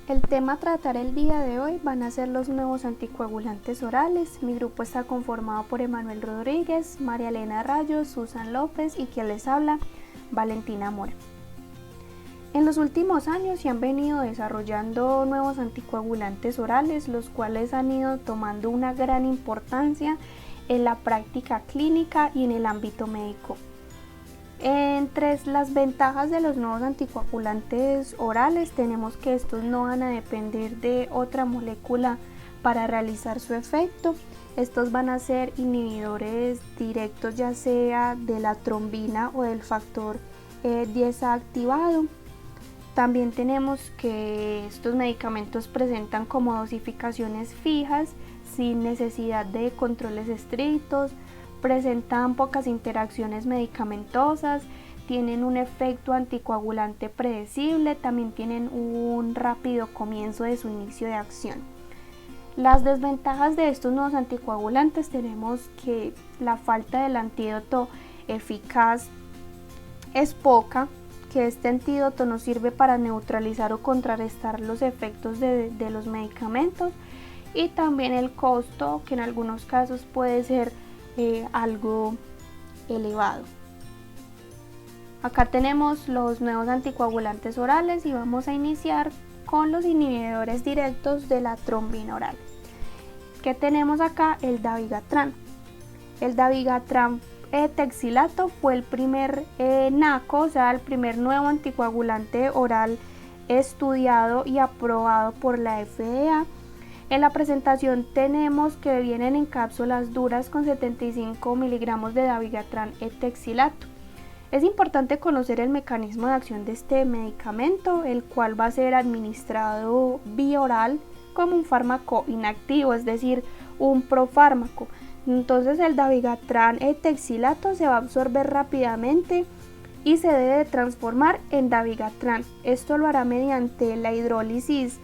El tema a tratar el día de hoy van a ser los nuevos anticoagulantes orales. Mi grupo está conformado por Emanuel Rodríguez, María Elena Rayos, Susan López y quien les habla, Valentina Mora. En los últimos años se han venido desarrollando nuevos anticoagulantes orales, los cuales han ido tomando una gran importancia en la práctica clínica y en el ámbito médico. Entre las ventajas de los nuevos anticoagulantes orales tenemos que estos no van a depender de otra molécula para realizar su efecto. Estos van a ser inhibidores directos ya sea de la trombina o del factor 10A activado. También tenemos que estos medicamentos presentan como dosificaciones fijas sin necesidad de controles estrictos, presentan pocas interacciones medicamentosas, tienen un efecto anticoagulante predecible, también tienen un rápido comienzo de su inicio de acción. Las desventajas de estos nuevos anticoagulantes tenemos que la falta del antídoto eficaz es poca, que este antídoto no sirve para neutralizar o contrarrestar los efectos de los medicamentos, y también el costo, que en algunos casos puede ser algo elevado. Acá tenemos los nuevos anticoagulantes orales y vamos a iniciar con los inhibidores directos de la trombina oral. ¿Qué tenemos acá? El dabigatran. El dabigatran texilato fue el primer NACO, o sea, el primer nuevo anticoagulante oral estudiado y aprobado por la FDA. En la presentación tenemos que vienen en cápsulas duras con 75 miligramos de dabigatran texilato. Es importante conocer el mecanismo de acción de este medicamento, el cual va a ser administrado vía oral como un fármaco inactivo, es decir, un profármaco. Entonces el dabigatran texilato se va a absorber rápidamente y se debe transformar en dabigatran. Esto lo hará mediante la hidrólisis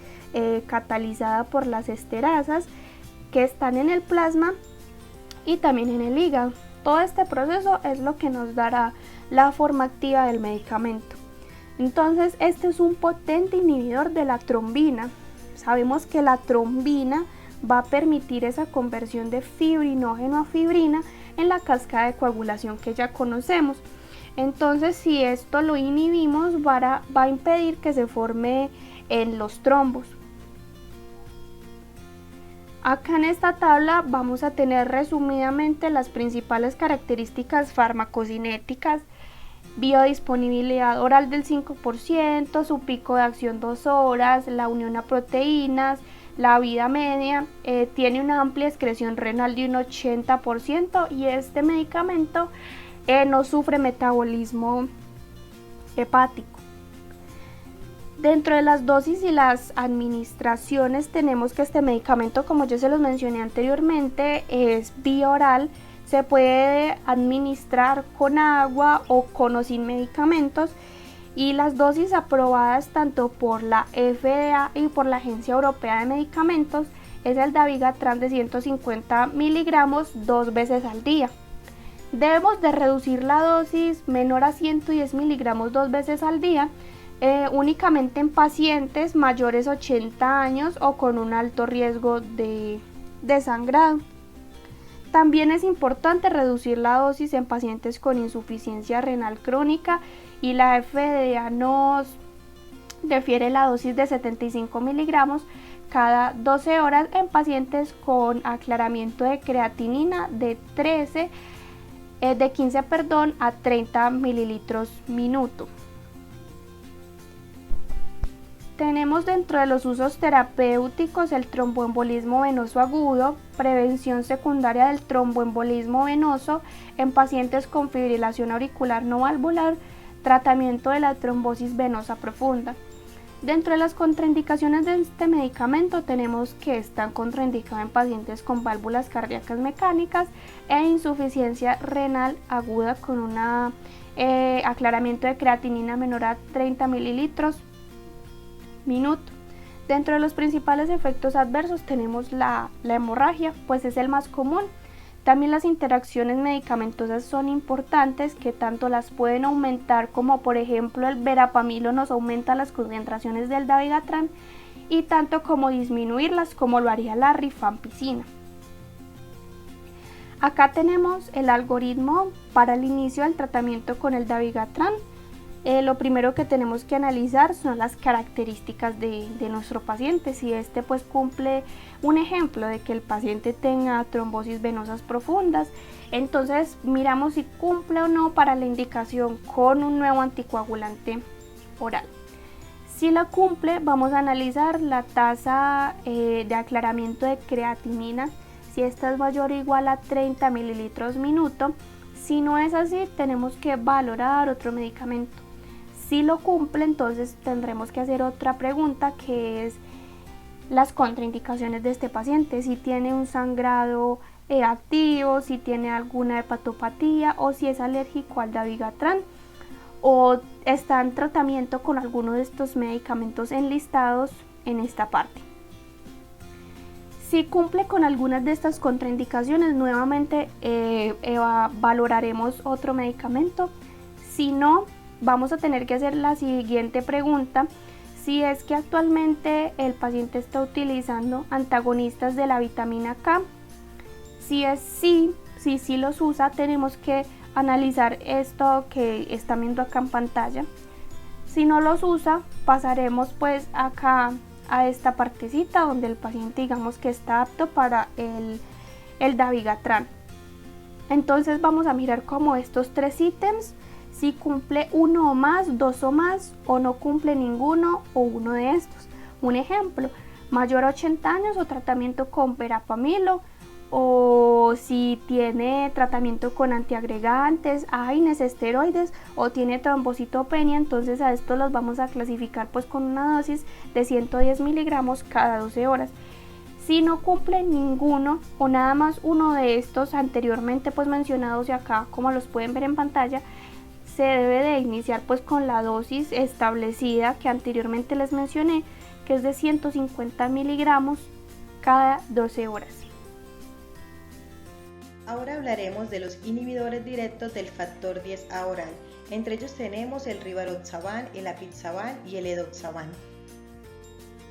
catalizada por las esterasas que están en el plasma y también en el hígado. Todo este proceso es lo que nos dará la forma activa del medicamento. Entonces este es un potente inhibidor de la trombina. Sabemos que la trombina va a permitir esa conversión de fibrinógeno a fibrina en la cascada de coagulación que ya conocemos. Entonces si esto lo inhibimos va a impedir que se forme en los trombos. Acá en esta tabla vamos a tener resumidamente las principales características farmacocinéticas: biodisponibilidad oral del 5%, su pico de acción 2 horas, la unión a proteínas, la vida media, tiene una amplia excreción renal de un 80% y este medicamento no sufre metabolismo hepático. Dentro de las dosis y las administraciones tenemos que este medicamento, como yo se los mencioné anteriormente, es vía oral. Se puede administrar con agua o con o sin medicamentos, y las dosis aprobadas tanto por la FDA y por la Agencia Europea de Medicamentos es el dabigatran de 150 miligramos 2 veces al día. Debemos de reducir la dosis menor a 110 miligramos 2 veces al día, únicamente en pacientes mayores a 80 años o con un alto riesgo de sangrado. También es importante reducir la dosis en pacientes con insuficiencia renal crónica, y la FDA nos refiere la dosis de 75 miligramos cada 12 horas en pacientes con aclaramiento de creatinina de 15 a 30 mililitros minuto. Tenemos dentro de los usos terapéuticos el tromboembolismo venoso agudo, prevención secundaria del tromboembolismo venoso en pacientes con fibrilación auricular no valvular, tratamiento de la trombosis venosa profunda. Dentro de las contraindicaciones de este medicamento tenemos que están contraindicados en pacientes con válvulas cardíacas mecánicas e insuficiencia renal aguda con un aclaramiento de creatinina menor a 30 mililitros minuto. Dentro de los principales efectos adversos tenemos la hemorragia, pues es el más común. También las interacciones medicamentosas son importantes, que tanto las pueden aumentar como por ejemplo el verapamilo nos aumenta las concentraciones del dabigatran y tanto como disminuirlas como lo haría la rifampicina. Acá tenemos el algoritmo para el inicio del tratamiento con el dabigatran. Lo primero que tenemos que analizar son las características de nuestro paciente. Si este pues cumple un ejemplo de que el paciente tenga trombosis venosas profundas, entonces miramos si cumple o no para la indicación con un nuevo anticoagulante oral. Si la cumple, vamos a analizar la tasa de aclaramiento de creatinina, si esta es mayor o igual a 30 mililitros minuto. Si no es así, tenemos que valorar otro medicamento. Si lo cumple, entonces tendremos que hacer otra pregunta, que es las contraindicaciones de este paciente, si tiene un sangrado activo, si tiene alguna hepatopatía o si es alérgico al dabigatran o está en tratamiento con alguno de estos medicamentos enlistados en esta parte. Si cumple con algunas de estas contraindicaciones, nuevamente valoraremos otro medicamento. Si no, vamos a tener que hacer la siguiente pregunta: si es que actualmente el paciente está utilizando antagonistas de la vitamina K. Si es sí los usa, tenemos que analizar esto que están viendo acá en pantalla. Si no los usa, pasaremos pues acá a esta partecita donde el paciente digamos que está apto para el dabigatran. Entonces vamos a mirar como estos tres ítems, si cumple uno o más, dos o más, o no cumple ninguno o uno de estos. Un ejemplo, mayor a 80 años o tratamiento con verapamilo, o si tiene tratamiento con antiagregantes, AINES, esteroides, o tiene trombocitopenia, entonces a estos los vamos a clasificar pues con una dosis de 110 miligramos cada 12 horas. Si no cumple ninguno o nada más uno de estos anteriormente pues mencionados y acá como los pueden ver en pantalla, se debe de iniciar pues con la dosis establecida que anteriormente les mencioné, que es de 150 miligramos cada 12 horas. Ahora hablaremos de los inhibidores directos del factor 10A oral. Entre ellos tenemos el rivaroxaban, el apixaban y el edoxaban.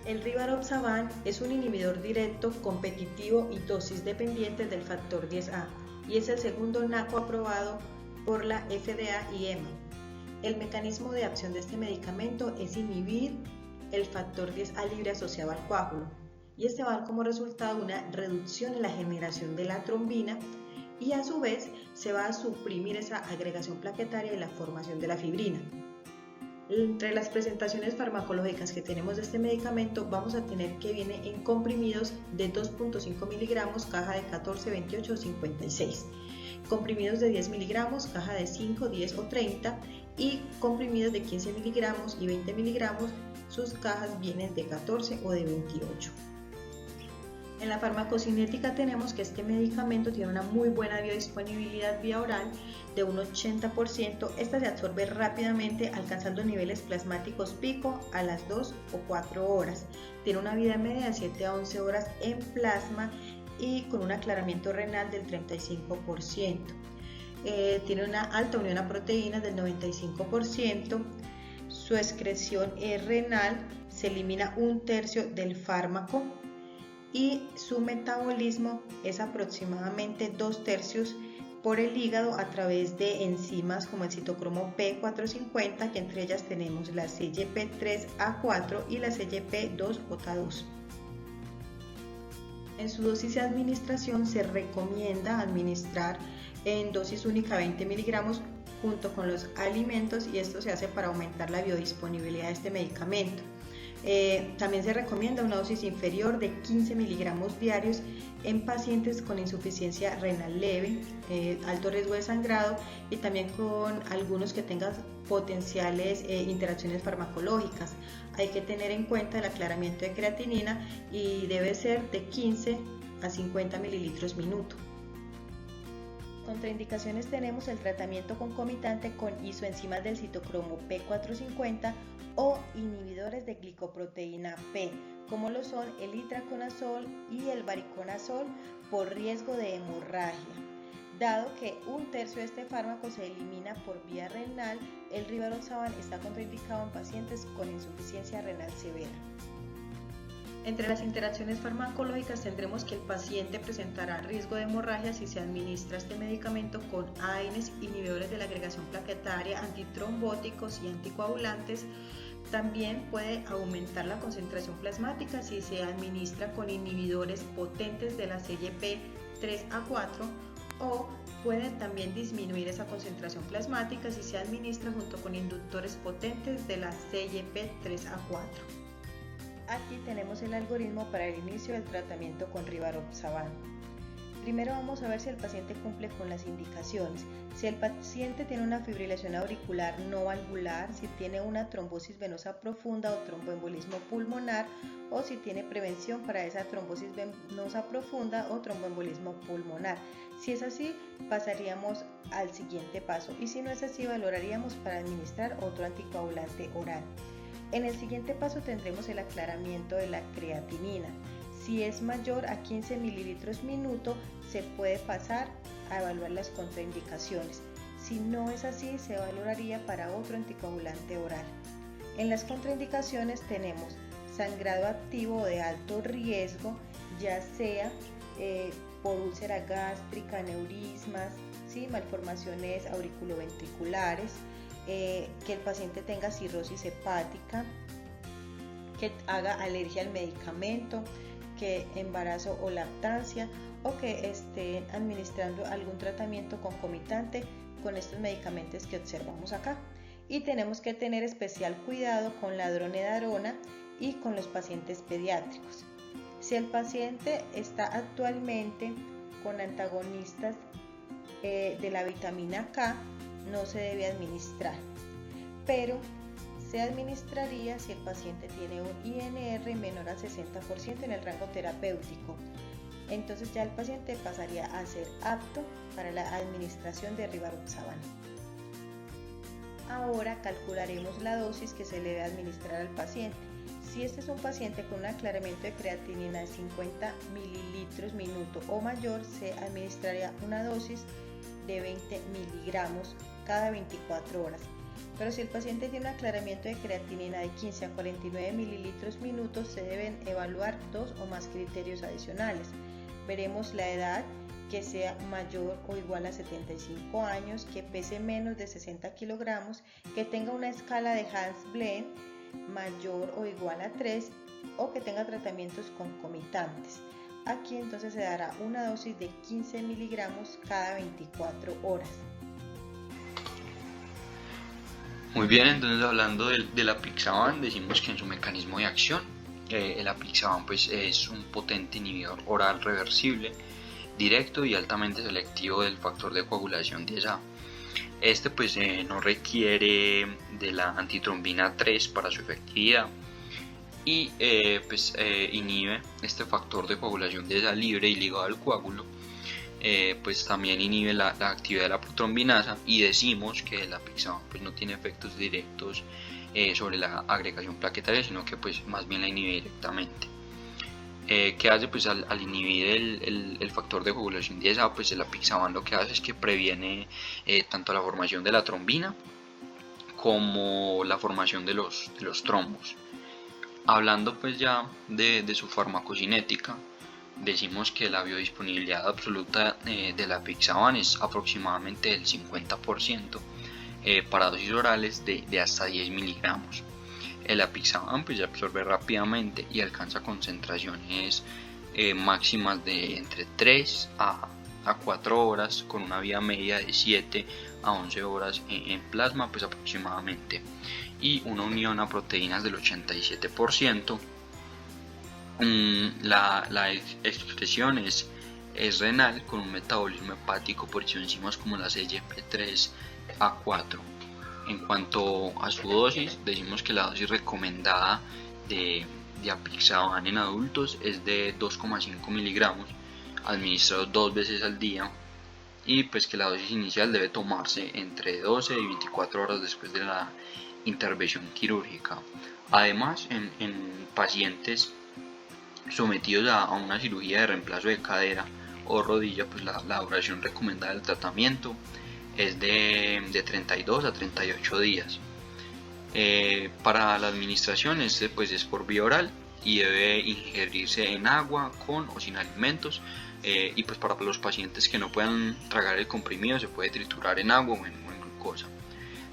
El rivaroxaban es un inhibidor directo, competitivo y dosis dependiente del factor 10A y es el segundo NACO aprobado por la FDA y EMA. El mecanismo de acción de este medicamento es inhibir el factor 10A libre asociado al coágulo, y este va a dar como resultado una reducción en la generación de la trombina y a su vez se va a suprimir esa agregación plaquetaria y la formación de la fibrina. Entre las presentaciones farmacológicas que tenemos de este medicamento vamos a tener que viene en comprimidos de 2.5 miligramos, caja de 14, 28 o 56, comprimidos de 10 miligramos, caja de 5, 10 o 30 y comprimidos de 15 miligramos y 20 miligramos, sus cajas vienen de 14 o de 28. En la farmacocinética tenemos que este medicamento tiene una muy buena biodisponibilidad vía oral de un 80%. Esta se absorbe rápidamente alcanzando niveles plasmáticos pico a las 2 o 4 horas. Tiene una vida media de 7 a 11 horas en plasma y con un aclaramiento renal del 35%. Tiene una alta unión a proteínas del 95%. Su excreción renal se elimina un tercio del fármaco y su metabolismo es aproximadamente 2/3 por el hígado a través de enzimas como el citocromo P450, que entre ellas tenemos la CYP3A4 y la CYP2J2. En su dosis de administración se recomienda administrar en dosis única 20 miligramos junto con los alimentos, y esto se hace para aumentar la biodisponibilidad de este medicamento. También se recomienda una dosis inferior de 15 miligramos diarios en pacientes con insuficiencia renal leve, alto riesgo de sangrado y también con algunos que tengan potenciales interacciones farmacológicas. Hay que tener en cuenta el aclaramiento de creatinina y debe ser de 15 a 50 mililitros minuto. Contraindicaciones tenemos el tratamiento concomitante con isoenzimas del citocromo P450 o inhibidores de glicoproteína P, como lo son el itraconazol y el variconazol, por riesgo de hemorragia. Dado que un tercio de este fármaco se elimina por vía renal, el rivaroxaban está contraindicado en pacientes con insuficiencia renal severa. Entre las interacciones farmacológicas tendremos que el paciente presentará riesgo de hemorragia si se administra este medicamento con AINES, inhibidores de la agregación plaquetaria, antitrombóticos y anticoagulantes. También puede aumentar la concentración plasmática si se administra con inhibidores potentes de la CYP3A4 o puede también disminuir esa concentración plasmática si se administra junto con inductores potentes de la CYP3A4. Aquí tenemos el algoritmo para el inicio del tratamiento con Rivaroxaban. Primero vamos a ver si el paciente cumple con las indicaciones. Si el paciente tiene una fibrilación auricular no valvular, si tiene una trombosis venosa profunda o tromboembolismo pulmonar, o si tiene prevención para esa trombosis venosa profunda o tromboembolismo pulmonar. Si es así, pasaríamos al siguiente paso, y si no es así, valoraríamos para administrar otro anticoagulante oral. En el siguiente paso tendremos el aclaramiento de la creatinina. Si es mayor a 15 mililitros minuto, se puede pasar a evaluar las contraindicaciones. Si no es así, se valoraría para otro anticoagulante oral. En las contraindicaciones tenemos sangrado activo de alto riesgo, ya sea por úlcera gástrica, aneurismas, ¿sí? Malformaciones auriculoventriculares, que el paciente tenga cirrosis hepática, que haga alergia al medicamento, que embarazo o lactancia, o que estén administrando algún tratamiento concomitante con estos medicamentos que observamos acá. Y tenemos que tener especial cuidado con la dronedarona y con los pacientes pediátricos. Si el paciente está actualmente con antagonistas de la vitamina K, no se debe administrar, pero se administraría si el paciente tiene un INR menor al 60% en el rango terapéutico. Entonces ya el paciente pasaría a ser apto para la administración de Rivaroxaban. Ahora calcularemos la dosis que se le debe administrar al paciente. Si este es un paciente con un aclaramiento de creatinina de 50 mililitros minuto o mayor, se administraría una dosis de 20 miligramos cada 24 horas. Pero si el paciente tiene un aclaramiento de creatinina de 15 a 49 mililitros minutos, se deben evaluar 2 o más criterios adicionales. Veremos la edad, que sea mayor o igual a 75 años, que pese menos de 60 kilogramos, que tenga una escala de Hans-Blend mayor o igual a 3 o que tenga tratamientos concomitantes. Aquí entonces se dará una dosis de 15 miligramos cada 24 horas. Muy bien, entonces hablando del Apixaban, decimos que en su mecanismo de acción, el Apixaban pues, es un potente inhibidor oral reversible, directo y altamente selectivo del factor de coagulación 10A. Este pues no requiere de la antitrombina 3 para su efectividad y inhibe este factor de coagulación 10A libre y ligado al coágulo. Pues también inhibe la actividad de la protrombinasa, y decimos que el Apixaban pues no tiene efectos directos sobre la agregación plaquetaria, sino que pues más bien la inhibe directamente. ¿Qué hace? Pues al inhibir el factor de coagulación 10A, pues el Apixaban lo que hace es que previene tanto la formación de la trombina como la formación de los trombos. Hablando pues ya de su farmacocinética, decimos que la biodisponibilidad absoluta del Apixaban es aproximadamente del 50% para dosis orales de hasta 10 miligramos. El Apixaban pues, se absorbe rápidamente y alcanza concentraciones máximas de entre 3 a 4 horas, con una vida media de 7 a 11 horas en plasma pues aproximadamente, y una unión a proteínas del 87%. La expresión es renal, con un metabolismo hepático por enzimas como la CYP3A4. En cuanto a su dosis, decimos que la dosis recomendada de Apixaban en adultos es de 2,5 miligramos, administrado 2 veces al día, y pues que la dosis inicial debe tomarse entre 12 y 24 horas después de la intervención quirúrgica. Además, en pacientes sometidos a una cirugía de reemplazo de cadera o rodilla, pues la duración recomendada del tratamiento es de 32 a 38 días. Para la administración pues es por vía oral y debe ingerirse en agua, con o sin alimentos. Y pues para los pacientes que no puedan tragar el comprimido se puede triturar en agua o en glucosa.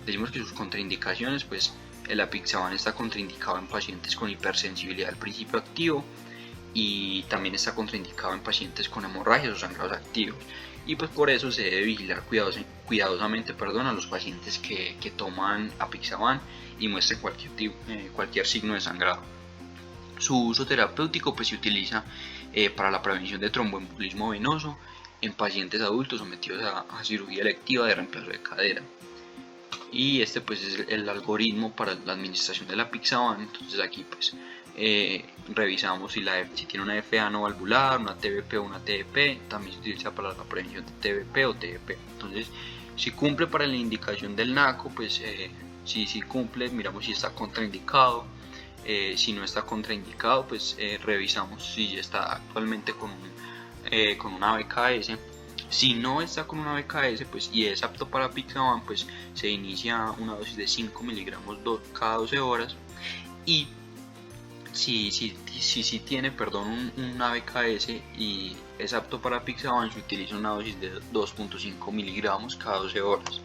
Decimos que sus contraindicaciones, pues el apixaban está contraindicado en pacientes con hipersensibilidad al principio activo y también está contraindicado en pacientes con hemorragias o sangrados activos, y pues por eso se debe vigilar cuidadosamente a los pacientes que toman apixaban y muestren cualquier signo de sangrado. Su uso terapéutico pues se utiliza para la prevención de tromboembolismo venoso en pacientes adultos sometidos a cirugía electiva de reemplazo de cadera. Y este pues es el algoritmo para la administración de la apixaban. Entonces aquí pues revisamos si tiene una FA no valvular, una TVP o una TEP. También se utiliza para la prevención de TVP o TEP. Entonces si cumple para la indicación del NACO, pues si cumple, miramos si está contraindicado. Si no está contraindicado, pues revisamos si está actualmente con una BKS. Si no está con una BKS pues, y es apto para apixaban, pues se inicia una dosis de 5 miligramos cada 12 horas. Y si tiene una BKS y es apto para apixaban, se utiliza una dosis de 2.5 miligramos cada 12 horas.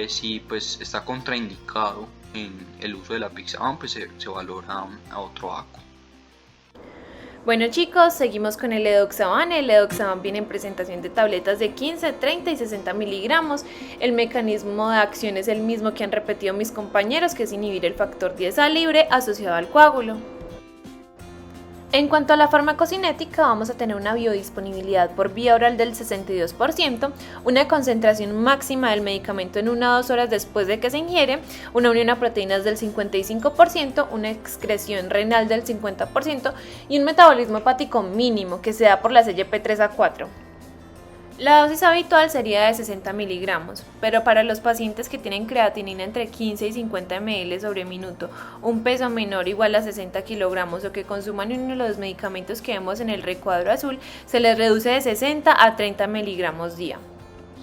Si pues está contraindicado en el uso de la apixaban, pues se valora a otro ACO. Bueno chicos, seguimos con el edoxaban. El edoxaban viene en presentación de tabletas de 15, 30 y 60 miligramos. El mecanismo de acción es el mismo que han repetido mis compañeros, que es inhibir el factor 10A libre asociado al coágulo. En cuanto a la farmacocinética, vamos a tener una biodisponibilidad por vía oral del 62%, una concentración máxima del medicamento en 1 a 2 horas después de que se ingiere, una unión a proteínas del 55%, una excreción renal del 50% y un metabolismo hepático mínimo que se da por las SGP3A4. La dosis habitual sería de 60 miligramos, pero para los pacientes que tienen creatinina entre 15 y 50 ml sobre minuto, un peso menor o igual a 60 kilogramos o que consuman uno de los medicamentos que vemos en el recuadro azul, se les reduce de 60 a 30 miligramos día.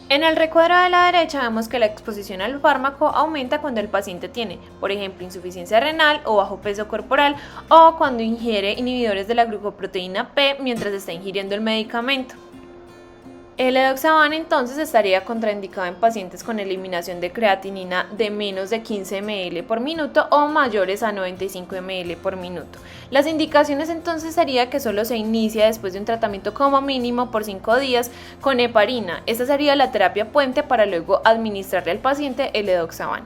En el recuadro de la derecha vemos que la exposición al fármaco aumenta cuando el paciente tiene, por ejemplo, insuficiencia renal o bajo peso corporal, o cuando ingiere inhibidores de la glucoproteína P mientras está ingiriendo el medicamento. El edoxaban entonces estaría contraindicado en pacientes con eliminación de creatinina de menos de 15 ml por minuto o mayores a 95 ml por minuto. Las indicaciones entonces sería que solo se inicia después de un tratamiento como mínimo por 5 días con heparina. Esta sería la terapia puente para luego administrarle al paciente el edoxaban.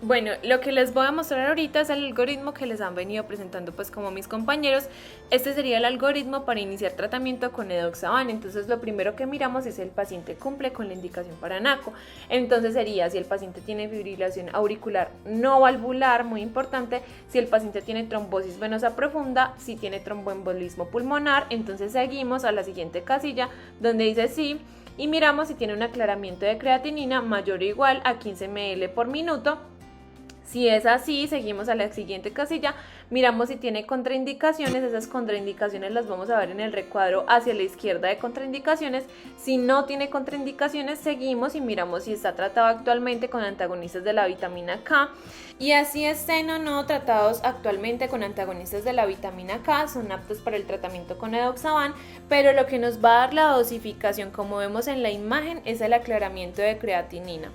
Bueno, lo que les voy a mostrar ahorita es el algoritmo que les han venido presentando pues como mis compañeros. Este sería el algoritmo para iniciar tratamiento con edoxaban. Entonces lo primero que miramos es si el paciente cumple con la indicación para NACO. Entonces sería si el paciente tiene fibrilación auricular no valvular, muy importante, si el paciente tiene trombosis venosa profunda, si tiene tromboembolismo pulmonar. Entonces seguimos a la siguiente casilla donde dice sí y miramos si tiene un aclaramiento de creatinina mayor o igual a 15 ml por minuto. Si es así, seguimos a la siguiente casilla, miramos si tiene contraindicaciones. Esas contraindicaciones las vamos a ver en el recuadro hacia la izquierda de contraindicaciones. Si no tiene contraindicaciones, seguimos y miramos si está tratado actualmente con antagonistas de la vitamina K. Y así estén o no tratados actualmente con antagonistas de la vitamina K, son aptos para el tratamiento con edoxaban, pero lo que nos va a dar la dosificación, como vemos en la imagen, es el aclaramiento de creatinina.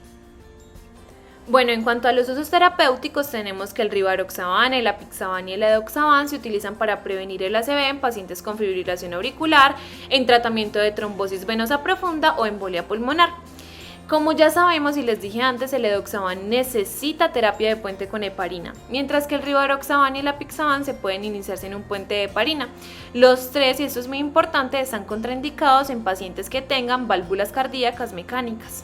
Bueno, en cuanto a los usos terapéuticos, tenemos que el rivaroxaban, el apixaban y el edoxaban se utilizan para prevenir el ACV en pacientes con fibrilación auricular, en tratamiento de trombosis venosa profunda o embolia pulmonar. Como ya sabemos y les dije antes, el edoxaban necesita terapia de puente con heparina, mientras que el rivaroxaban y el apixaban se pueden iniciarse en un puente de heparina. Los tres, y esto es muy importante, están contraindicados en pacientes que tengan válvulas cardíacas mecánicas.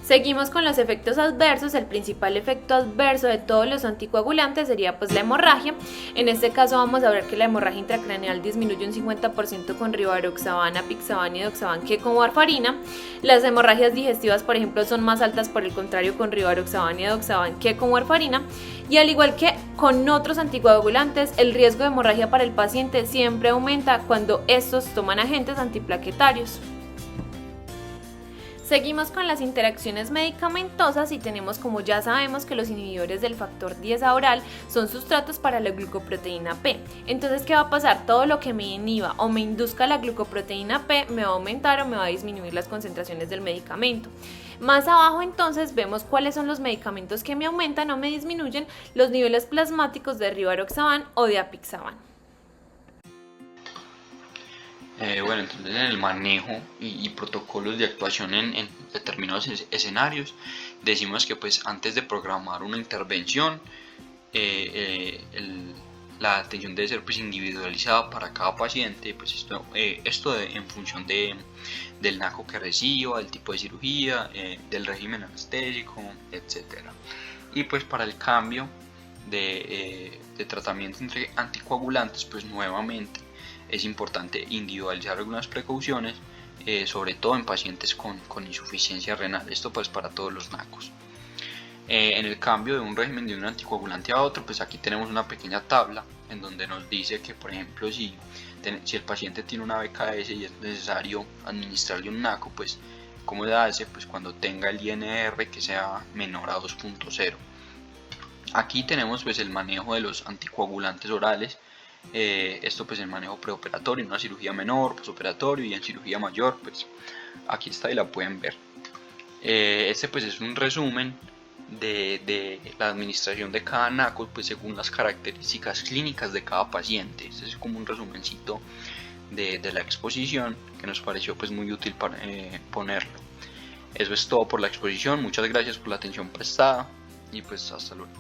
Seguimos con los efectos adversos. El principal efecto adverso de todos los anticoagulantes sería pues la hemorragia. En este caso vamos a ver que la hemorragia intracraneal disminuye un 50% con rivaroxaban, apixaban y edoxaban que con warfarina. Las hemorragias digestivas, por ejemplo, son más altas por el contrario con rivaroxaban y edoxaban que con warfarina. Y al igual que con otros anticoagulantes, el riesgo de hemorragia para el paciente siempre aumenta cuando estos toman agentes antiplaquetarios. Seguimos con las interacciones medicamentosas y tenemos, como ya sabemos, que los inhibidores del factor 10A oral son sustratos para la glucoproteína P. Entonces, ¿qué va a pasar? Todo lo que me inhiba o me induzca la glucoproteína P me va a aumentar o me va a disminuir las concentraciones del medicamento. Más abajo entonces vemos cuáles son los medicamentos que me aumentan o me disminuyen los niveles plasmáticos de rivaroxaban o de apixaban. Bueno, entonces en el manejo y protocolos de actuación en determinados escenarios, decimos que pues antes de programar una intervención, la atención debe ser pues individualizada para cada paciente, pues esto en función del NACO que reciba, del tipo de cirugía, del régimen anestésico, etc. Y pues para el cambio de tratamiento entre anticoagulantes, pues nuevamente es importante individualizar algunas precauciones, sobre todo en pacientes con insuficiencia renal, esto pues para todos los NACOs. En el cambio de un régimen de un anticoagulante a otro, pues aquí tenemos una pequeña tabla en donde nos dice que, por ejemplo, si el paciente tiene una BKS y es necesario administrarle un NACO, pues cómo se hace, pues cuando tenga el INR que sea menor a 2.0. Aquí tenemos pues el manejo de los anticoagulantes orales. Esto pues en manejo preoperatorio, en una cirugía menor, posoperatorio, y en cirugía mayor, pues aquí está y la pueden ver. Este pues es un resumen de la administración de cada NACO, pues según las características clínicas de cada paciente. Este es como un resumencito de la exposición que nos pareció pues muy útil para ponerlo. Eso es todo por la exposición, muchas gracias por la atención prestada y pues hasta luego.